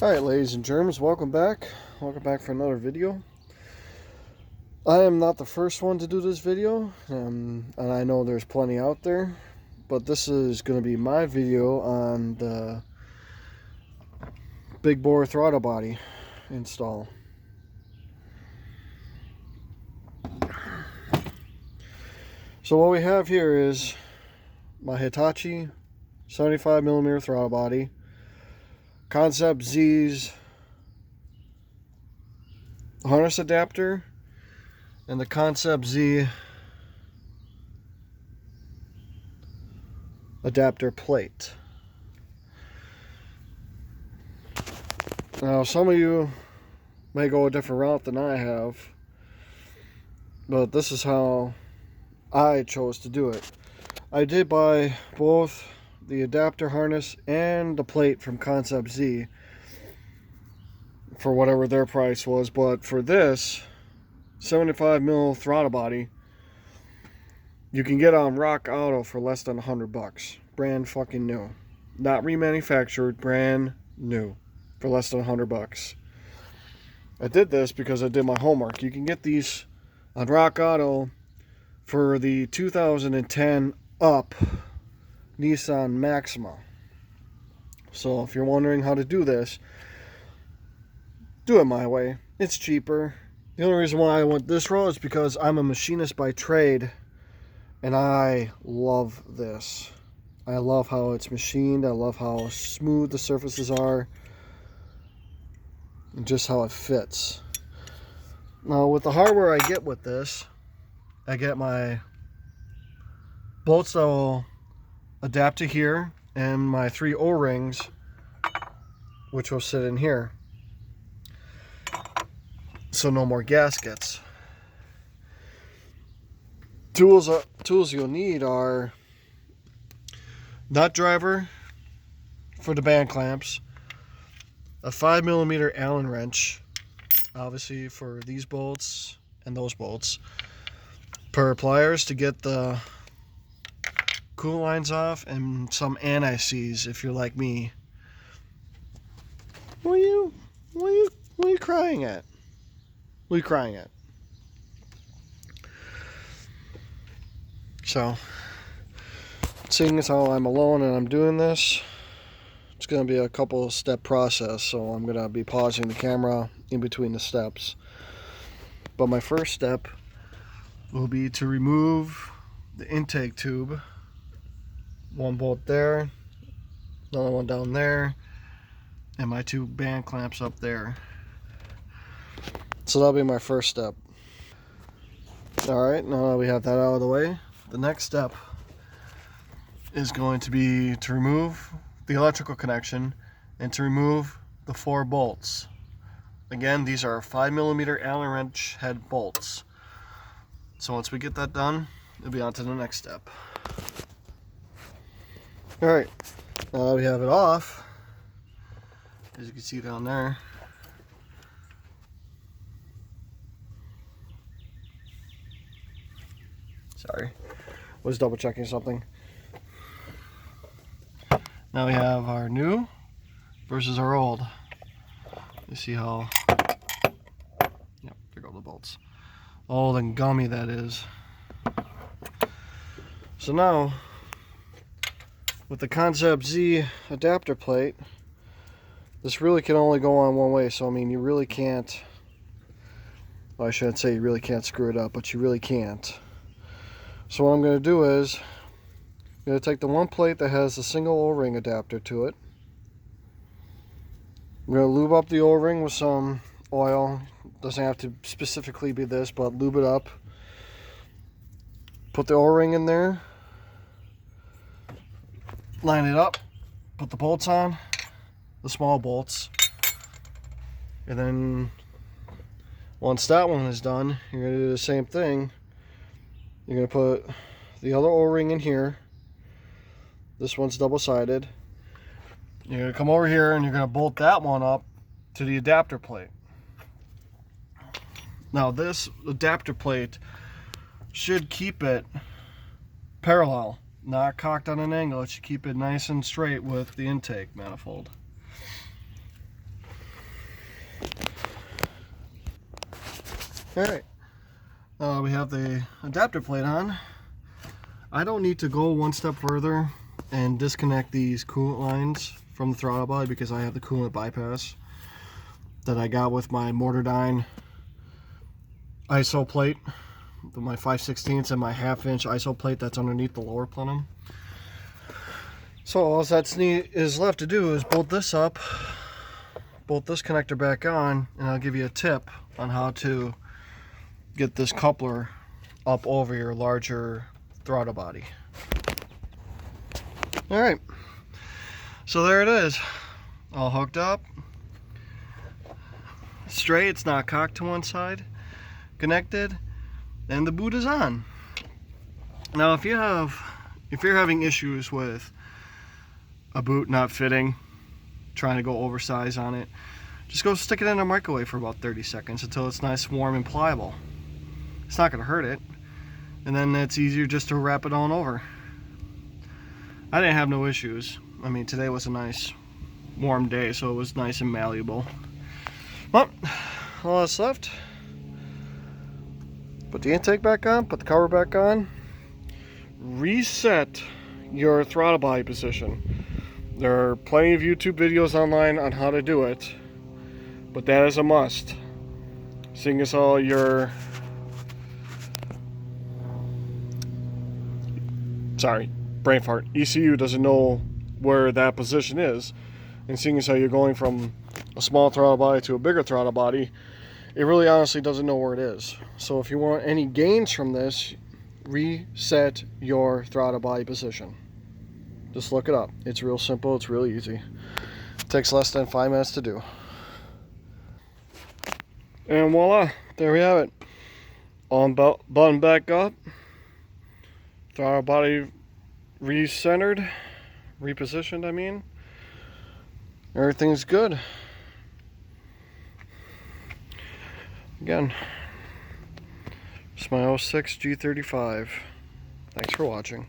Alright, ladies and germs, welcome back. Welcome back for another video. I am not the first one to do this video, and I know there's plenty out there, but this is going to be my video on the big bore throttle body install. So what we have here is my Hitachi 75mm throttle body, Concept Z's harness adapter, and the Concept Z adapter plate. Now, some of you may go a different route than I have, but this is how I chose to do it. I did buy both the adapter harness and the plate from Concept Z for whatever their price was, but for this 75mm throttle body you can get on Rock Auto for less than $100. Brand fucking new, not remanufactured, brand new, for less than $100. I did this because I did my homework. You can get these on Rock Auto for the 2010 up Nissan Maxima. So if you're wondering how to do this, do it my way. It's cheaper. The only reason why I went this route is because I'm a machinist by trade, and I love this. I love how it's machined. I love how smooth the surfaces are, and just how it fits. Now, with the hardware I get with this, I get my bolts that will adapt to here, and my 3 O-rings, which will sit in here, so no more gaskets. Tools you'll need are nut driver for the band clamps, a 5mm Allen wrench, obviously for these bolts and those bolts, pair of pliers to get the coolant lines off, and some anti-seize if you're like me. What are you crying at? What are you crying at? So, seeing as how I'm alone and I'm doing this, it's going to be a couple step process, so I'm going to be pausing the camera in between the steps. But my first step will be to remove the intake tube. One bolt there, another one down there, and my 2 band clamps up there. So that'll be my first step. Alright, now that we have that out of the way, the next step is going to be to remove the electrical connection and to remove the 4 bolts. Again, these are 5mm Allen wrench head bolts. So once we get that done, we'll be on to the next step. Alright, now that we have it off, as you can see down there, sorry, was double checking something. Now we have our new versus our old. You see how, yep, there go the bolts. Old and gummy that is. So now, with the Concept Z adapter plate, this really can only go on one way. So I mean, you really can't, well, I shouldn't say you really can't screw it up, but you really can't. So what I'm going to do is, I'm going to take the one plate that has a single O-ring adapter to it. I'm going to lube up the O-ring with some oil. Doesn't have to specifically be this, but lube it up. Put the O-ring in there. Line it up. Put the bolts on. The small bolts. And then once that one is done, you're going to do the same thing. You're going to put the other O-ring in here. This one's double-sided. You're going to come over here and you're going to bolt that one up to the adapter plate. Now this adapter plate should keep it parallel, not cocked on an angle. It should keep it nice and straight with the intake manifold. Alright, we have the adapter plate on. I don't need to go one step further and disconnect these coolant lines from the throttle body because I have the coolant bypass that I got with my Mortardyne ISO plate, my 5/16 and my 1/2 inch ISO plate that's underneath the lower plenum. So all that's is left to do is bolt this up, bolt this connector back on, and I'll give you a tip on how to get this coupler up over your larger throttle body. Alright, so there it is, all hooked up, straight, it's not cocked to one side, connected, and the boot is on. Now if you're having issues with a boot not fitting, trying to go oversize on it, just go stick it in a microwave for about 30 seconds until it's nice, warm, and pliable. It's not going to hurt it, and then it's easier just to wrap it on over. I didn't have no issues. I mean, today was a nice warm day, so it was nice and malleable. Well, all that's left, put the intake back on, put the cover back on, reset your throttle body position. There are plenty of YouTube videos online on how to do it, but that is a must. Seeing as all your brain fart, ECU doesn't know where that position is, and seeing as how you're going from a small throttle body to a bigger throttle body, it really honestly doesn't know where it is. So if you want any gains from this, reset your throttle body position. Just look it up. It's real simple, it's real easy. It takes less than 5 minutes to do. And voila, there we have it. On button back up, throttle body recentered, repositioned I mean. Everything's good. Again, it's my 06 G35. Thanks for watching.